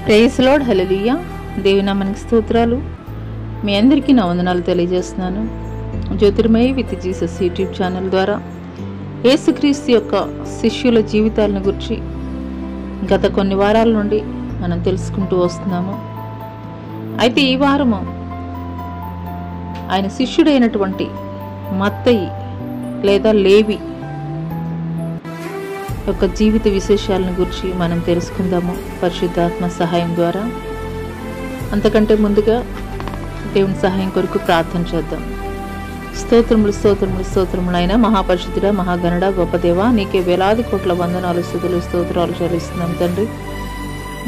Praise lord, హల్లెలూయా. దేవుని నామానికి స్తోత్రాలు. మీ అందరికీ నా వందనాలు తెలియజేస్తున్నాను. Jyothirmayi with Jesus YouTube channel ద్వారా యేసుక్రీస్తు యొక్క శిష్యుల జీవితాలను గురించి గత కొన్ని వారాల నుండి మనం తెలుసుకుంటూ వస్తున్నాము. అయితే ఈ వారము ఆయన శిష్యుడైనటువంటి మత్తయి లేదా లేవి యొక్క జీవిత విశేషాలను గురించి మనం తెలుసుకుందాము పరిశుద్ధాత్మ సహాయం ద్వారా. అంతకంటే ముందుగా దేవుని సహాయం కొరకు ప్రార్థన చేద్దాం. స్తోత్రములు స్తోత్రములు స్తోత్రములు అయినా మహాపరిశుద్ధుడ, మహాగణుడ, గొప్ప దేవ, నీకే వేలాది కోట్ల వందనాలు, స్తుతులు, స్తోత్రాలు చెల్లిస్తున్నాం తండ్రి.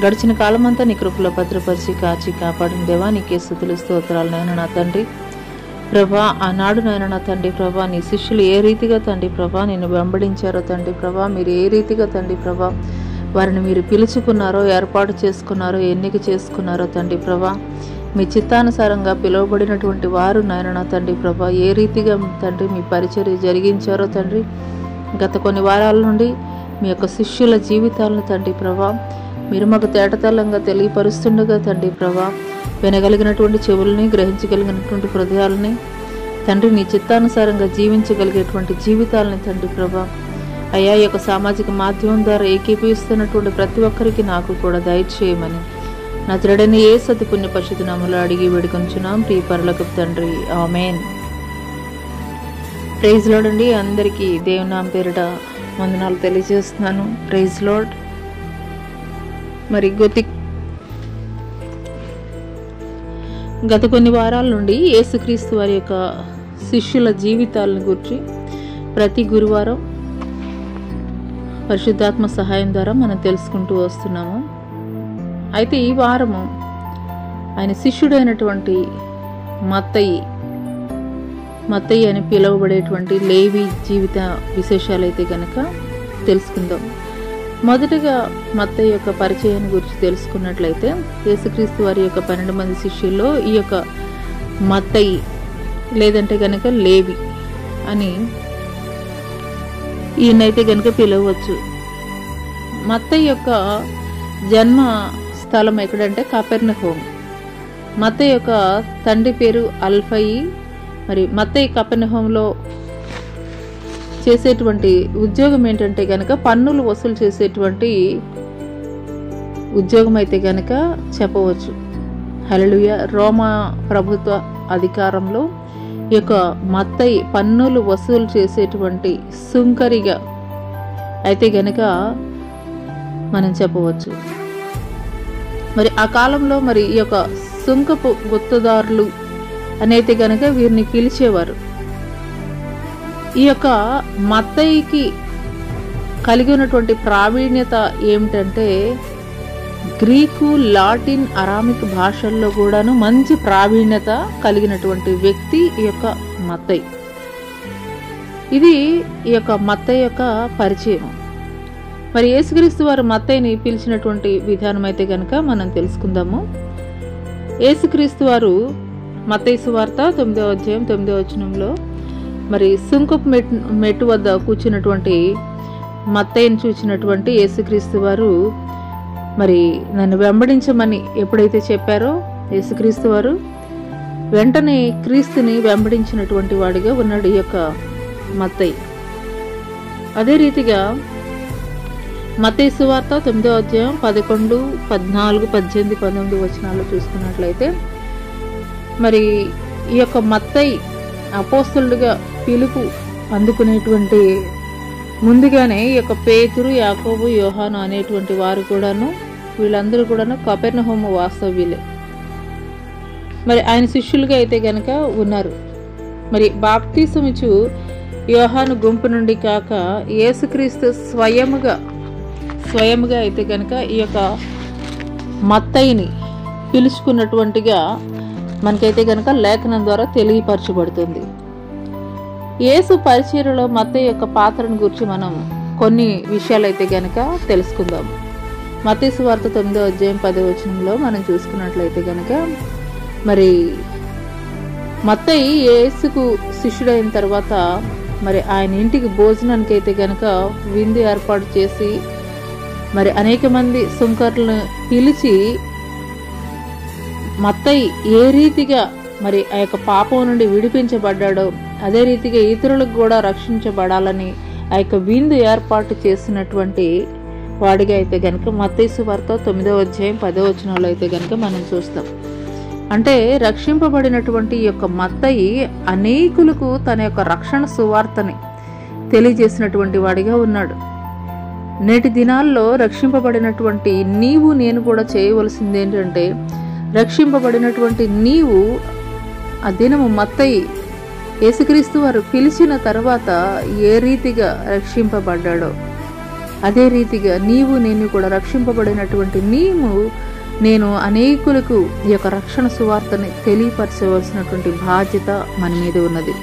గడిచిన కాలమంతా నీ కృపలో భద్రపరిచి కాచి కాపాడిన దేవా, నీకే స్తుతులు స్తోత్రాలు నాయన నా తండ్రి. ప్రభా, ఆనాడు నాయన నా తండ్రి ప్రభా, నీ శిష్యులు ఏ రీతిగా తండ్రి ప్రభా నిన్ను వెంబడించారో తండ్రి ప్రభా, మీరు ఏ రీతిగా తండ్రి ప్రభా వారిని మీరు పిలుచుకున్నారో, ఏర్పాటు చేసుకున్నారో, ఎన్నిక చేసుకున్నారో తండ్రి ప్రభా, మీ చిత్తానుసారంగా పిలువబడినటువంటి వారు నాయన నా తండ్రి ప్రభా ఏ రీతిగా తండ్రి మీ పరిచర్య జరిగించారో తండ్రి. గత కొన్ని వారాల నుండి మీ యొక్క శిష్యుల జీవితాలను తండ్రి ప్రభా మీరు మాకు తేటతెల్లంగా తెలియపరుస్తుండగా తండ్రి ప్రభా, వినగలిగినటువంటి చెవుల్ని, గ్రహించగలిగినటువంటి హృదయాలని తండ్రి నీ చిత్తానుసారంగా జీవించగలిగేటువంటి జీవితాలని తండ్రి ప్రభా అయ్యా ఈ యొక్క సామాజిక మాధ్యమం ద్వారా ఏకీభవిస్తున్నటువంటి ప్రతి ఒక్కరికి నాకు కూడా దయచేయమని నా దృఢని ఏ సతి పుణ్య పరిశుద్ధ నామములో అడిగి వేడుకొంచున్నాం ప్రియ పరలోకపు తండ్రి, ఆమేన్. ప్రైజ్ లార్డ్ అండి. అందరికీ దేవుని నామం పేరిట వందనాలు తెలియజేస్తున్నాను. Praise Lord. మరి గత కొన్ని వారాల నుండి యేసుక్రీస్తు వారి యొక్క శిష్యుల జీవితాలను గురించి ప్రతి గురువారం పరిశుద్ధాత్మ సహాయం ద్వారా మనం తెలుసుకుంటూ వస్తున్నాము. అయితే ఈ వారము ఆయన శిష్యుడైనటువంటి మత్తయి అని పిలువబడేటువంటి లేవి జీవిత విశేషాలు అయితే గనక తెలుసుకుందాం. మొదటగా మత్తయి యొక్క పరిచయాన్ని గురించి తెలుసుకున్నట్లయితే యేసుక్రీస్తు వారి యొక్క 12 మంది శిష్యుల్లో ఈ యొక్క మత్తయి లేదంటే గనక లేవి అని ఈయనైతే గనక పిలవచ్చు. మత్తయి యొక్క జన్మ స్థలం ఎక్కడంటే కపెర్నహూము. మత్తయి యొక్క తండ్రి పేరు అల్ఫయి. మరి మత్తయి కపెర్నహూములో చేసేటువంటి ఉద్యోగం ఏంటంటే గనక పన్నులు వసూలు చేసేటువంటి ఉద్యోగం అయితే గనక చెప్పవచ్చు. హల్లెలూయా. రోమా ప్రభుత్వ అధికారంలో ఈ యొక్క మత్తయి పన్నులు వసూలు చేసేటువంటి సుంకరిగా అయితే గనక మనం చెప్పవచ్చు. మరి ఆ కాలంలో మరి ఈ యొక్క సుంకపు గుత్తదారులు అనేది గనక వీరిని పిలిచేవారు. ఈ యొక్క మత్తయికి కలిగి ఉన్నటువంటి ప్రావీణ్యత ఏమిటంటే గ్రీకు, లాటిన్, అరామిక్ భాషల్లో కూడాను మంచి ప్రావీణ్యత కలిగినటువంటి వ్యక్తి ఈ యొక్క మత్తయి. ఇది ఈ యొక్క మత్తయి యొక్క పరిచయం. మరి యేసుక్రీస్తు వారు మత్తయిని పిలిచినటువంటి విధానం అయితే కనుక మనం తెలుసుకుందాము. యేసుక్రీస్తు వారు మత్తయి సువార్త 9వ అధ్యాయం 9వ వచనంలో మరి సుంకపు మెట్టు వద్ద కూర్చున్నటువంటి మత్తయిని చూచినటువంటి యేసుక్రీస్తు వారు మరి నన్ను వెంబడించమని ఎప్పుడైతే చెప్పారో యేసుక్రీస్తు వారు వెంటనే క్రీస్తుని వెంబడించినటువంటి వాడిగా ఉన్నాడు ఈ యొక్క మత్తయి. అదే రీతిగా మత్తయి సువార్త 9వ అధ్యాయం 11, 14, 18, 19 వచనాల్లో చూసుకున్నట్లయితే మరి ఈ యొక్క మత్తయి అపోస్తలుడిగా పిలుపు అందుకునేటువంటి ముందుగానే ఈ యొక్క పేతురు, యాకోబు, యోహాను అనేటువంటి వారు కూడాను వీళ్ళందరూ కూడాను కపెర్నహూము వాస్తవ్యులే. మరి ఆయన శిష్యులుగా అయితే గనక ఉన్నారు. మరి బాప్తిసం ఇచ్చు యోహాను గుంపు నుండి కాక యేసుక్రీస్తు స్వయముగా అయితే గనక ఈ యొక్క మత్తయిని పిలుచుకున్నటువంటిగా మనకైతే గనక లేఖనం ద్వారా తెలియపరచబడుతుంది. యేసు పరిచర్యలో మత్తయి యొక్క పాత్రను గురించి మనం కొన్ని విషయాలైతే గనక తెలుసుకుందాం. మత్తయి సువార్త 9వ అధ్యాయం 10వ వచనంలో మనం చూసుకున్నట్లయితే గనక మరి మత్తయి యేసుకు శిష్యుడైన తర్వాత మరి ఆయన ఇంటికి భోజనానికి అయితే గనక విందు ఏర్పాటు చేసి మరి అనేక మంది సుంకర్లను పిలిచి మత్తయి ఏ రీతిగా మరి ఆ యొక్క పాపం నుండి విడిపించబడ్డాడో అదే రీతిగా ఇతరులకు కూడా రక్షించబడాలని ఆ యొక్క విందు ఏర్పాటు చేసినటువంటి వాడిగా అయితే గనుక మత్తయి సువార్త 9వ అధ్యాయం 10వ వచనంలో అయితే గనుక మనం చూస్తాం. అంటే రక్షింపబడినటువంటి ఈ యొక్క మత్తయి అనేకులకు తన యొక్క రక్షణ సువార్తని తెలియజేసినటువంటి వాడిగా ఉన్నాడు. నేటి దినాల్లో రక్షింపబడినటువంటి నీవు నేను కూడా చేయవలసింది ఏంటంటే, రక్షింపబడినటువంటి నీవు ఆ దినము మత్తయి యేసుక్రీస్తు వారు పిలిచిన తర్వాత ఏ రీతిగా రక్షింపబడ్డాడో అదే రీతిగా నీవు నేను కూడా రక్షింపబడినటువంటి నేను అనేకులకు ఈ యొక్క రక్షణ సువార్తని తెలియపరచవలసినటువంటి బాధ్యత మన మీద ఉన్నది.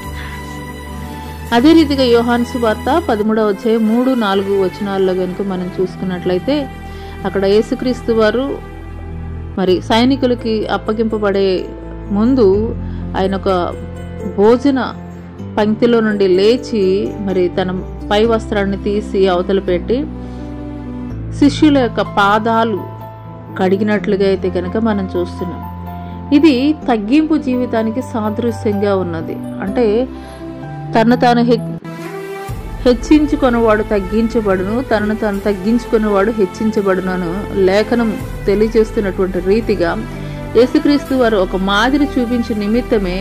అదే రీతిగా యోహాను సువార్త 13వ అధ్యాయం 3-4 వచనాల్లో కనుక మనం చూసుకున్నట్లయితే అక్కడ యేసుక్రీస్తు వారు మరి సైనికులకి అప్పగింపబడే ముందు ఆయన ఒక భోజన పంక్తిలో నుండి లేచి మరి తన పై వస్త్రాన్ని తీసి అవతల పెట్టి శిష్యుల యొక్క పాదాలు కడిగినట్లుగా అయితే కనుక మనం చూస్తున్నాం. ఇది తగ్గింపు జీవితానికి సాదృశ్యంగా ఉన్నది. అంటే తను తాను హెచ్చించుకునేవాడు తగ్గించబడును, తనను తాను తగ్గించుకునేవాడు హెచ్చించబడును లేఖనం తెలియజేస్తున్నటువంటి రీతిగా యేసుక్రీస్తు వారు ఒక మాదిరి చూపించే నిమిత్తమే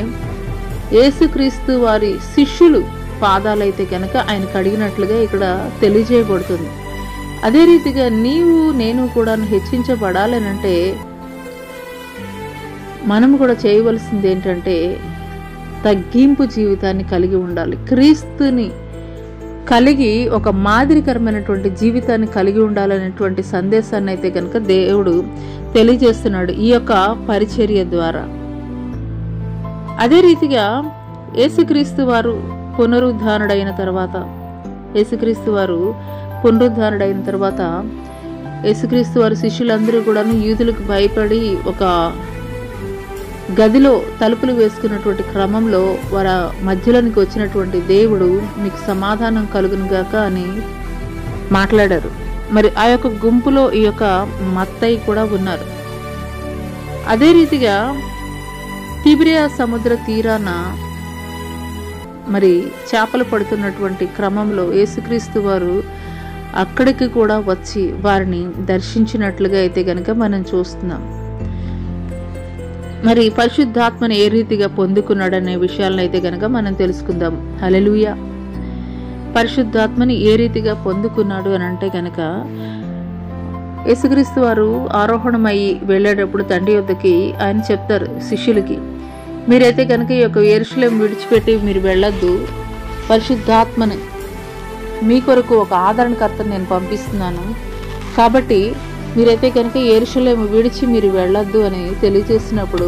యేసుక్రీస్తు వారి శిష్యులు పాదాలైతే కనుక ఆయన కడిగినట్లుగా ఇక్కడ తెలియజేయబడుతుంది. అదే రీతిగా నీవు నేను కూడా హెచ్చించబడాలనంటే మనం కూడా చేయవలసింది ఏంటంటే తగ్గింపు జీవితాన్ని కలిగి ఉండాలి. క్రీస్తుని కలిగి ఒక మాదిరికరమైనటువంటి జీవితాన్ని కలిగి ఉండాలనేటువంటి సందేశాన్ని అయితే కనుక దేవుడు తెలియజేస్తున్నాడు ఈ యొక్క పరిచర్య ద్వారా. అదే రీతిగా యేసుక్రీస్తు వారు పునరుద్ధానుడైన తర్వాత యేసుక్రీస్తు వారు శిష్యులందరూ కూడాను యూదులకు భయపడి ఒక గదిలో తలుపులు వేసుకున్నటువంటి క్రమంలో వారి మధ్యలోనికి వచ్చినటువంటి దేవుడు మీకు సమాధానం కలుగునుగాక అని మాట్లాడారు. మరి ఆ యొక్క గుంపులో ఈ యొక్క మత్తయి కూడా ఉన్నారు. అదే రీతిగా తిబిరియా సముద్ర తీరాన మరి చేపలు పడుతున్నటువంటి క్రమంలో యేసుక్రీస్తు వారు అక్కడికి కూడా వచ్చి వారిని దర్శించినట్లుగా అయితే గనక మనం చూస్తున్నాం. మరి పరిశుద్ధాత్మను ఏ రీతిగా పొందుకున్నాడనే విషయాలను అయితే గనక మనం తెలుసుకుందాం. హల్లెలూయా. పరిశుద్ధాత్మని ఏ రీతిగా పొందుకున్నాడు అని అంటే గనక యేసుక్రీస్తు వారు ఆరోహణమై వెళ్ళేటప్పుడు తండ్రి వద్దకి ఆయన చెప్తారు శిష్యులకి, మీరైతే కనుక ఈ యొక్క యెరూషలేము విడిచిపెట్టి మీరు వెళ్ళొద్దు, పరిశుద్ధాత్మని మీ కొరకు ఒక ఆదరణకర్తను నేను పంపిస్తున్నాను, కాబట్టి మీరైతే కనుక యెరూషలేము విడిచి మీరు వెళ్ళొద్దు అని తెలియజేసినప్పుడు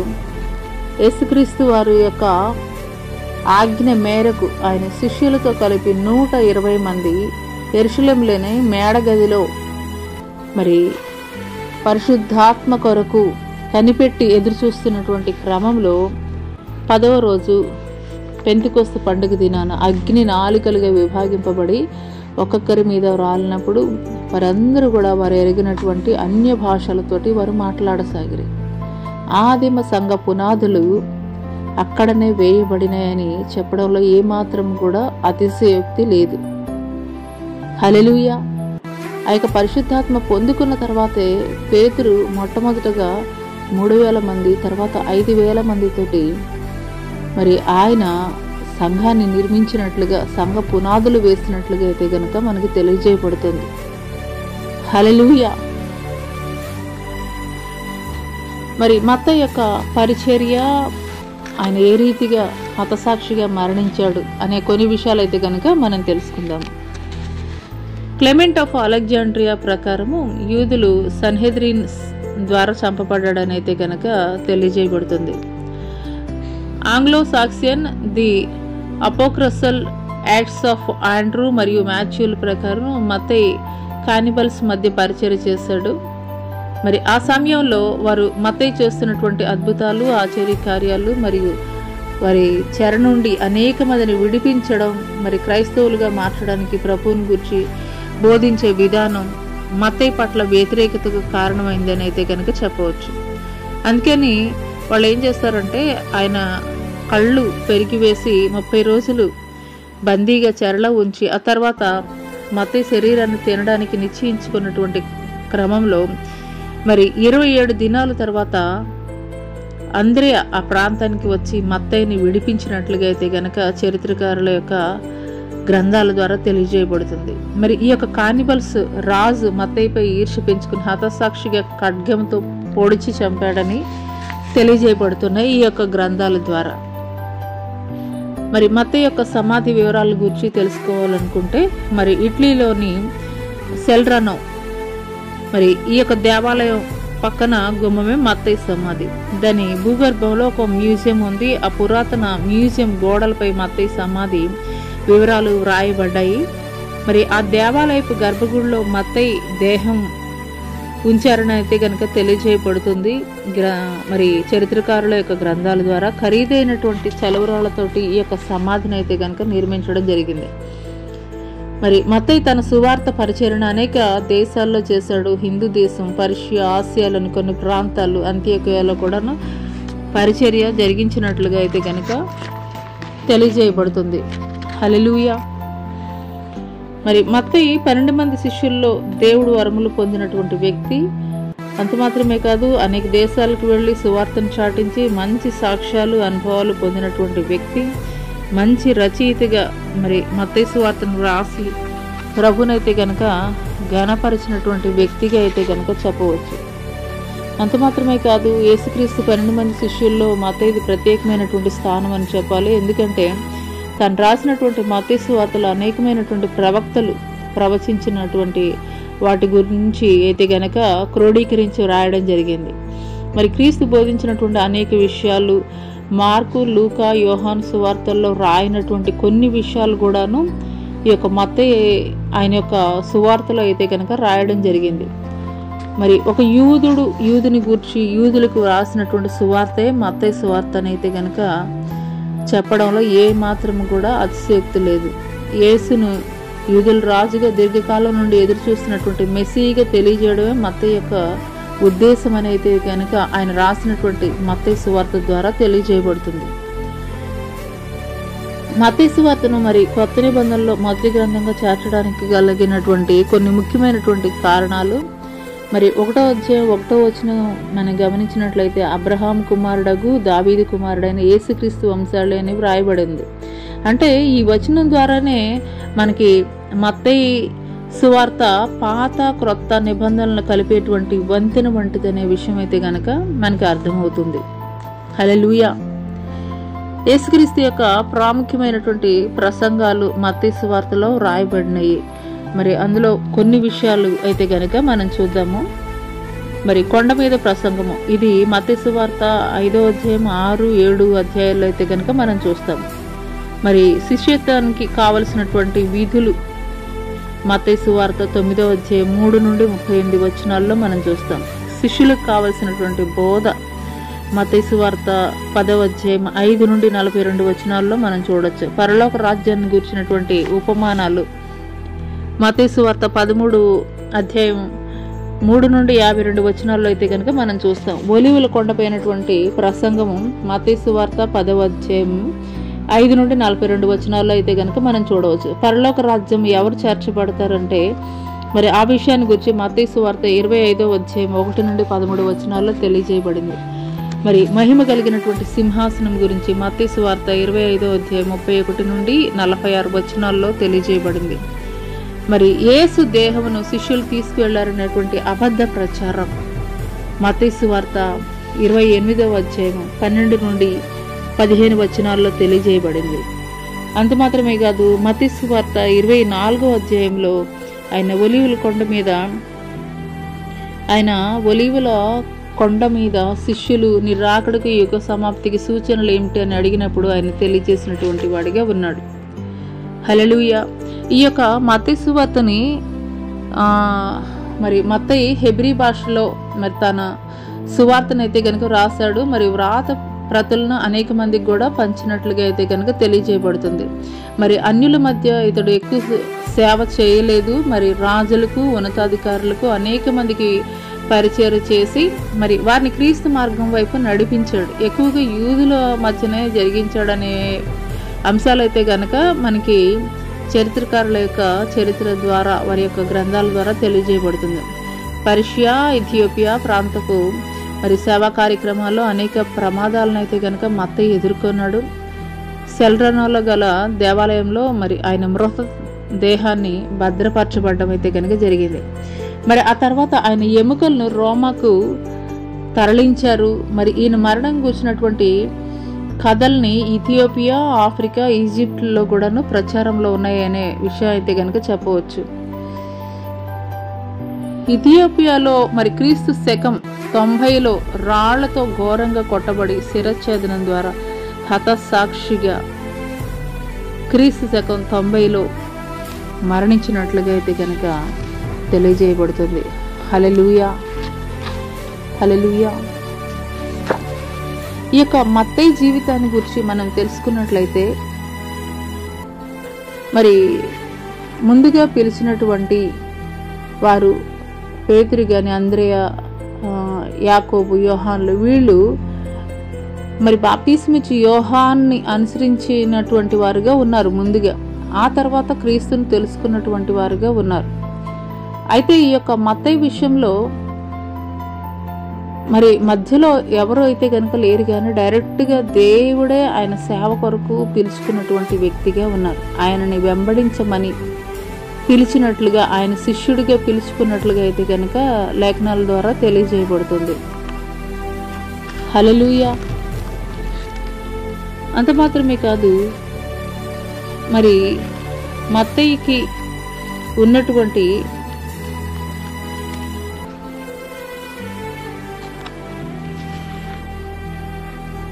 యేసుక్రీస్తు వారి యొక్క ఆజ్ఞ మేరకు ఆయన శిష్యులతో కలిపి 120 మంది యెరూషలేములోని మేడగదిలో మరి పరిశుద్ధాత్మ కొరకు కనిపెట్టి ఎదురు చూస్తున్నటువంటి క్రమంలో 10వ రోజు పెంతెకొస్తు పండుగ దినాన అగ్ని నాలుకలుగా విభాగింపబడి ఒక్కొక్కరి మీద రాలినప్పుడు వారందరూ కూడా వారు ఎరిగినటువంటి అన్య భాషలతోటి వారు మాట్లాడసాగిరి. ఆదిమ సంఘ పునాదులు అక్కడనే వేయబడినాయని చెప్పడంలో ఏమాత్రం కూడా అతిశయోక్తి లేదు. హల్లెలూయా. ఆ యొక్క పరిశుద్ధాత్మ పొందుకున్న తర్వాతే పేతురు మొట్టమొదటగా 3000 మంది, తర్వాత 5000 మందితోటి మరి ఆయన సంఘాన్ని నిర్మించినట్లుగా, సంఘ పునాదులు వేసినట్లుగా అయితే గనక మనకి తెలియజేయబడుతుంది. హల్లెలూయా. మరి మత్తయి యొక్క పరిచర్య, ఆయన ఏ రీతిగా హతసాక్షిగా మరణించాడు అనే కొన్ని విషయాలు అయితే కనుక మనం తెలుసుకుందాం. క్లెమెంట్ ఆఫ్ అలెగ్జాండ్రియా ప్రకారము యూదులు సన్హెద్రిన్ ద్వారా చంపబడ్డాడని అయితే కనుక తెలియజేయబడుతుంది. Anglo Saxon the apocryphal acts of Andrew మరియు మాథ్యూల ప్రకారం మత్తయి కానిబల్స్ మధ్య పరిచర్య చేశాడు. మరి ఆ సమయంలో వారు మత్తయి చేస్తున్నటువంటి అద్భుతాలు, ఆశ్చర్య కార్యాలు మరియు వారి చెర నుండి అనేక మందిని విడిపించడం, మరి క్రైస్తవులుగా మార్చడానికి ప్రభువుని గురించి బోధించే విధానం మత్తయి పట్ల వ్యతిరేకతకు కారణమైందని అయితే కనుక చెప్పవచ్చు. అందుకని వాళ్ళు ఏం చేస్తారంటే ఆయన కళ్ళు పెరిగివేసి 30 రోజులు బందీగా చెరలో ఉంచి ఆ తర్వాత మత్తయి శరీరాన్ని తినడానికి నిశ్చయించుకున్నటువంటి క్రమంలో మరి 27 దినాల తర్వాత అంద్రెయ ఆ ప్రాంతానికి వచ్చి మత్తయిని విడిపించినట్లుగా అయితే గనక చరిత్రకారుల యొక్క గ్రంథాల ద్వారా తెలియజేయబడుతుంది. మరి ఈ యొక్క కానిబల్స్ రాజు మత్తయిపై ఈర్ష్య పెంచుకుని హతసాక్షిగా ఖడ్గంతో పొడిచి చంపాడని తెలియజేయబడుతున్నాయి ఈ యొక్క గ్రంథాల ద్వారా. మరి మత్తయి యొక్క సమాధి వివరాల గురించి తెలుసుకోవాలనుకుంటే మరి ఇటలీలోని సెల్రానో మరి ఈ యొక్క దేవాలయం పక్కన గుమ్మమే మత్తయి సమాధి. దాని భూగర్భంలో ఒక మ్యూజియం ఉంది. ఆ పురాతన మ్యూజియం గోడలపై మత్తయి సమాధి వివరాలు వ్రాయబడ్డాయి. మరి ఆ దేవాలయపు గర్భగుడిలో మత్తయి దేహం ఉంచారని అయితే కనుక తెలియజేయబడుతుంది. మరి చరిత్రకారుల యొక్క గ్రంథాల ద్వారా ఖరీదైనటువంటి చలువరాళ్లతోటి ఈ యొక్క సమాధిని అయితే కనుక నిర్మించడం జరిగింది. మరి మత్తయి తన సువార్త పరిచరణ అనేక దేశాల్లో చేశాడు. హిందూ దేశం, పర్షియా, ఆసియాలోని కొన్ని ప్రాంతాలు, అంత్యోకియాలో కూడాను పరిచర్య జరిగించినట్లుగా అయితే కనుక తెలియజేయబడుతుంది. హల్లెలూయా. మరి మత్తయి 12 మంది శిష్యుల్లో దేవుడు వరములు పొందినటువంటి వ్యక్తి. అంత మాత్రమే కాదు, అనేక దేశాలకు వెళ్ళి సువార్తను చాటించి మంచి సాక్ష్యాలు, అనుభవాలు పొందినటువంటి వ్యక్తి. మంచి రచయితగా మరి మత్తయి సువార్తను రాసి ప్రభునైతే గనక ఘనపరిచినటువంటి వ్యక్తిగా అయితే గనక చెప్పవచ్చు. అంత మాత్రమే కాదు, యేసుక్రీస్తు 12 మంది శిష్యుల్లో మత్తయిది ప్రత్యేకమైనటువంటి స్థానం అని చెప్పాలి. ఎందుకంటే తను రాసినటువంటి మత్తయి సువార్తలో అనేకమైనటువంటి ప్రవక్తలు ప్రవచించినటువంటి వాటి గురించి అయితే గనక క్రోడీకరించి రాయడం జరిగింది. మరి క్రీస్తు బోధించినటువంటి అనేక విషయాలు మార్కు, లూకా, యోహాను సువార్తల్లో రాయినటువంటి కొన్ని విషయాలు కూడాను ఈ యొక్క మత్తయి ఆయన యొక్క సువార్తలో అయితే కనుక రాయడం జరిగింది. మరి ఒక యూదుని గూర్చి యూదులకు రాసినటువంటి సువార్తే మత్తయి సువార్త అని అయితే కనుక చెప్పడంలో ఏ మాత్రం కూడా అతిశయోక్తి లేదు. యేసును యూదుల రాజుగా దీర్ఘకాలం నుండి ఎదురు చూస్తున్నటువంటి మెస్సీగా తెలియజేయడమే మత్తయి యొక్క ఉద్దేశం అని అయితే కనుక ఆయన రాసినటువంటి మత్తయి సువార్త ద్వారా తెలియజేయబడుతుంది. మత్తయి సువార్తను మరి కొత్త నిబంధనలో మొదటి గ్రంథంగా చేర్చడానికి కలిగినటువంటి కొన్ని ముఖ్యమైనటువంటి కారణాలు. మరి 1వ అధ్యాయం 1వ వచనం మనం గమనించినట్లయితే అబ్రహాం కుమారుడగు దావీదు కుమారుడైన యేసుక్రీస్తు వంశాళి అని వ్రాయబడింది. అంటే ఈ వచనం ద్వారానే మనకి మత్తయి సువార్త పాత క్రొత్త నిబంధనలను కలిపేటువంటి వంతెన వంటిది అనే విషయం అయితే గనక మనకి అర్థమవుతుంది. హల్లెలూయా. యేసుక్రీస్తు యొక్క ప్రాముఖ్యమైనటువంటి ప్రసంగాలు మత్తయి సువార్తలో రాయబడినాయి. మరి అందులో కొన్ని విషయాలు అయితే గనక మనం చూద్దాము. మరి కొండ మీద ప్రసంగము, ఇది మత్తయి సువార్త 5వ అధ్యాయం 6, 7 అధ్యాయాల్లో అయితే గనక మనం చూస్తాం. మరి శిష్యత్వానికి కావలసినటువంటి విధులు మత్తయి సువార్త 9వ అధ్యాయం 3 నుండి 38 వచనాల్లో మనం చూస్తాం. శిష్యులకు కావలసినటువంటి బోధ మత్తయి సువార్త 10వ అధ్యాయం 5 నుండి 42 వచనాల్లో మనం చూడొచ్చు. పరలోక రాజ్యాన్ని గురించినటువంటి ఉపమానాలు మత్తయి సువార్త 13 అధ్యాయం 3 నుండి 52 వచనాల్లో అయితే కనుక మనం చూస్తాం. ఒలీవల కొండపైనటువంటి ప్రసంగము మత్తయి సువార్త 10వ అధ్యాయం 5 నుండి 42 వచనాల్లో అయితే కనుక మనం చూడవచ్చు. పరలోక రాజ్యం ఎవరు చేర్చబడతారంటే మరి ఆ విషయాన్ని గురించి మత్తయి సువార్త 25వ అధ్యాయం 1 నుండి 13 వచనాల్లో తెలియజేయబడింది. మరి మహిమ కలిగినటువంటి సింహాసనం గురించి మత్తయి సువార్త 25వ అధ్యాయం 31 నుండి 46 వచనాల్లో తెలియజేయబడింది. మరి యేసు దేహమును శిష్యులు తీసుకువెళ్లారనేటువంటి అబద్ధ ప్రచారం మత్తయి సువార్త 28వ అధ్యాయం 12 నుండి 15 వచనాల్లో తెలియజేయబడింది. అంత మాత్రమే కాదు, మత్తయి సువార్త 24వ అధ్యాయంలో ఆయన ఒలీవల కొండ మీద శిష్యులు నిరాకడకు యుగ సమాప్తికి సూచనలు ఏమిటి అని అడిగినప్పుడు ఆయన తెలియజేసినటువంటి వాడిగా ఉన్నాడు. హల్లెలూయా. ఈ యొక్క మత్తయి సువార్తని మరి మత్తయి హెబ్రీ భాషలో మరి తన సువార్తను అయితే కనుక రాశాడు. మరి వ్రాత ప్రతులను అనేక మందికి కూడా పంచినట్లుగా అయితే కనుక తెలియజేయబడుతుంది. మరి అన్యుల మధ్య ఇతడు ఎక్కువ సేవ చేయలేదు. మరి రాజులకు, ఉన్నతాధికారులకు, అనేక మందికి పరిచయం చేసి మరి వారిని క్రీస్తు మార్గం వైపు నడిపించాడు. ఎక్కువగా యూదుల మధ్యనే జరిగించాడనే అంశాలైతే గనక మనకి చరిత్రకారుల యొక్క చరిత్ర ద్వారా వారి యొక్క గ్రంథాల ద్వారా తెలియజేయబడుతుంది. పర్షియా, ఇథియోపియా ప్రాంతపు మరి సేవా కార్యక్రమాల్లో అనేక ప్రమాదాలను అయితే గనక మత్తయి ఎదుర్కొన్నాడు. సెల్రనోలో గల దేవాలయంలో మరి ఆయన మృత దేహాన్ని భద్రపరచబడడం అయితే కనుక జరిగింది. మరి ఆ తర్వాత ఆయన ఎముకలను రోమాకు తరలించారు. మరి ఈయన మరణం గురించినటువంటి కథల్ని ఇథియోపియా, ఆఫ్రికా, ఈజిప్ట్లో కూడాను ప్రచారంలో ఉన్నాయనే విషయం అయితే కనుక చెప్పవచ్చు. ఇథియోపియాలో మరి క్రీస్తు శకం 90లో రాళ్లతో ఘోరంగా కొట్టబడి శిరఛేదనం ద్వారా హతసాక్షిగా క్రీస్తు శకం 90లో మరణించినట్లుగా అయితే కనుక తెలియజేయబడుతుంది. హల్లెలూయా, హల్లెలూయా. ఈ యొక్క మత్తయి జీవితాన్ని గురించి మనం తెలుసుకున్నట్లయితే మరి ముందుగా పిలిచినటువంటి వారు పేతురు గాని, అంద్రెయ, యాకోబు, యోహాన్లు, వీళ్ళు మరి బాప్తిస్మిచ్చి యోహాన్ని అనుసరించినటువంటి వారుగా ఉన్నారు ముందుగా. ఆ తర్వాత క్రీస్తుని తెలుసుకున్నటువంటి వారుగా ఉన్నారు. అయితే ఈ యొక్క మత్తయి విషయంలో మరి మధ్యలో ఎవరు అయితే కనుక లేరు, కానీ డైరెక్ట్గా దేవుడే ఆయన సేవ కొరకు పిలుచుకున్నటువంటి వ్యక్తిగా ఉన్నారు. ఆయనని వెంబడించమని పిలిచినట్లుగా, ఆయన శిష్యుడిగా పిలుచుకున్నట్లుగా అయితే కనుక లేఖనాల ద్వారా తెలియజేయబడుతుంది. హల్లెలూయా. అంత మాత్రమే కాదు, మరి మత్తయికి ఉన్నటువంటి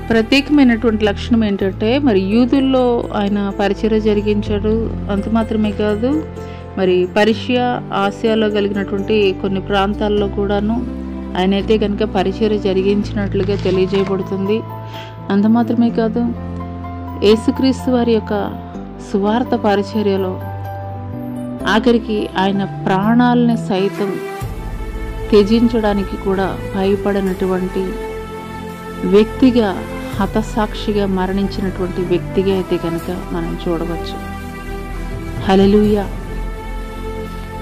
ప్రత్యేకమైనటువంటి లక్షణం ఏంటంటే మరి యూదుల్లో ఆయన పరిచర్య జరిగించాడు. అంత మాత్రమే కాదు, మరి పర్షియా, ఆసియాలో కలిగినటువంటి కొన్ని ప్రాంతాల్లో కూడాను ఆయనైతే కనుక పరిచర్య జరిగించినట్లుగా తెలియజేయబడుతుంది. అంత మాత్రమే కాదు, యేసుక్రీస్తు వారి యొక్క సువార్త పరిచర్యలో ఆఖరికి ఆయన ప్రాణాలని సైతం త్యజించడానికి కూడా భయపడినటువంటి వ్యక్తిగా, హతసాక్షిగా మరణించినటువంటి వ్యక్తిగా అయితే కనుక మనం చూడవచ్చు. హల్లెలూయా.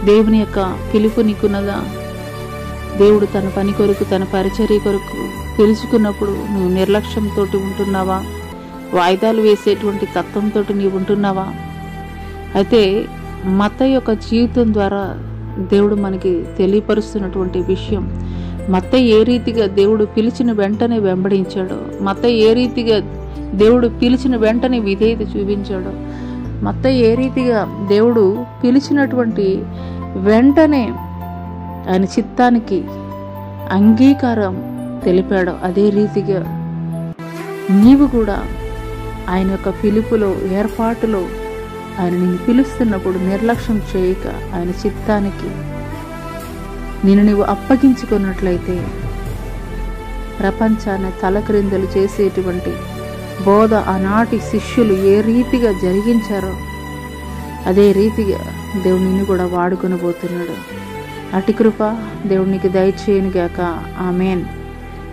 దేవుని యొక్క పిలుపు నీకున్నదా? దేవుడు తన పని కొరకు, తన పరిచర్య కొరకు పిలుచుకున్నప్పుడు నువ్వు నిర్లక్ష్యంతో ఉంటున్నావా? వాయిదాలు వేసేటువంటి తత్వంతో నీవు ఉంటున్నావా? అయితే మత్తయి యొక్క జీవితం ద్వారా దేవుడు మనకి తెలియపరుస్తున్నటువంటి విషయం, మత్తయి ఏ రీతిగా దేవుడు పిలిచిన వెంటనే వెంబడించాడో, మత్తయి ఏ రీతిగా దేవుడు పిలిచిన వెంటనే విధేయత చూపించాడో, మత్తయి ఏ రీతిగా దేవుడు పిలిచినటువంటి వెంటనే ఆయన చిత్తానికి అంగీకారం తెలిపాడో, అదే రీతిగా నీవు కూడా ఆయన యొక్క పిలుపులో, ఏర్పాటులో ఆయన నిన్ను పిలుస్తున్నప్పుడు నిర్లక్ష్యం చేయక ఆయన చిత్తానికి నిన్ను నీవు అప్పగించుకున్నట్లయితే ప్రపంచాన్ని తలక్రిందలు చేసేటువంటి బోధ ఆనాటి శిష్యులు ఏ రీతిగా జరిగించారో అదే రీతిగా దేవుడు నిన్ను కూడా వాడుకొని పోతున్నాడు. అటు కృప దేవుడు నీకు దయచేయనుగాక. ఆమేన్.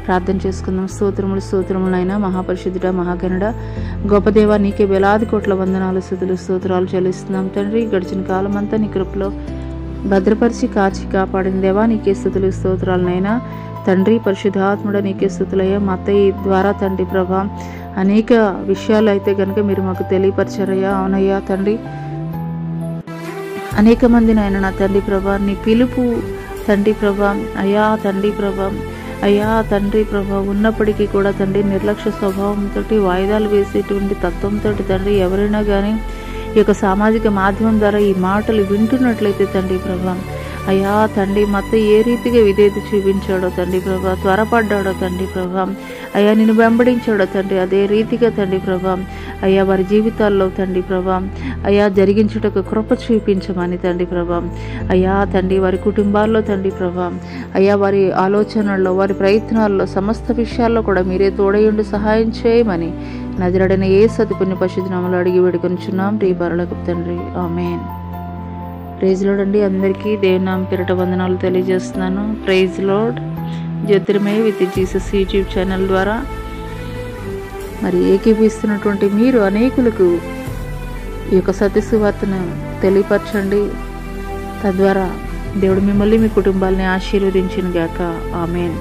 ప్రార్థన చేసుకుందాం. స్తోత్రములు, స్తోత్రములైనా మహాపరిశుద్ధుడా, మహాగణుడ, గొప్ప దేవా, నీకే వేలాది కోట్ల వందనాలు, స్తుతులు, స్తోత్రాలు చెల్లిస్తున్నాం తండ్రి. గడిచిన కాలం అంతా నీ కృపలో భద్రపరిచి కాచి కాపాడిన దేవా, నీకే స్తుతులు, స్తోత్రాలనైనా తండ్రి. పరిశుద్ధాత్ముడ నీకే స్తుతులయ్యా. మత్తయి ద్వారా తండ్రి ప్రభా అనేక విషయాలు అయితే కనుక మీరు మాకు తెలియపరిచారయ్యా. అవునయ్యా తండ్రి, అనేక మంది నాయన నా తండ్రి ప్రభా నీ పిలుపు తండ్రి ప్రభా అయ్యా తండ్రి ప్రభా అయ్యా తండ్రి ప్రభా ఉన్నప్పటికీ కూడా తండ్రి నిర్లక్ష్య స్వభావంతో, వాయిదాలు వేసేటువంటి తత్వంతో తండ్రి ఎవరైనా కానీ ఈ యొక్క సామాజిక మాధ్యమం ద్వారా ఈ మాటలు వింటున్నట్లయితే తండ్రి ప్రభా అయ్యా తండ్రి మత్తయి ఏ రీతిగా విధేయత చూపించాడో తండ్రి ప్రభా, త్వరపడ్డాడో తండ్రి ప్రభా అయ్యా, నిన్ను వెంబడించాడో తండ్రి అదే రీతిగా తండ్రి ప్రభా అయ్యా వారి జీవితాల్లో తండ్రి ప్రభా అయ్యా జరిగించుటకు కృప చూపించమని తండ్రి ప్రభా అయ్యా తండ్రి వారి కుటుంబాల్లో తండ్రి ప్రభా అయ్యా వారి ఆలోచనల్లో, వారి ప్రయత్నాల్లో, సమస్త విషయాల్లో కూడా మీరే తోడయుండి సహాయం చేయమని నజరేయుడైన యేసు అతి పుణ్య పరిశుద్ధ నామములో అడిగి వేడుకొనుచున్నాం ప్రియ పరలోకపు తండ్రి. ఆమేన్. ప్రైజ్ లార్డ్ అండి. అందరికీ దేవుని నామం పేరిట వందనాలు తెలియజేస్తున్నాను. Praise Lord. Jyothirmaya with Jesus YouTube channel ద్వారా మరి ఏకీపిస్తున్నటువంటి మీరు అనేకులకు ఈ యొక్క సత్య సువార్తను తెలియపరచండి. తద్వారా దేవుడు మిమ్మల్ని మీ కుటుంబాలని ఆశీర్వదించును గాక. ఆమేన్.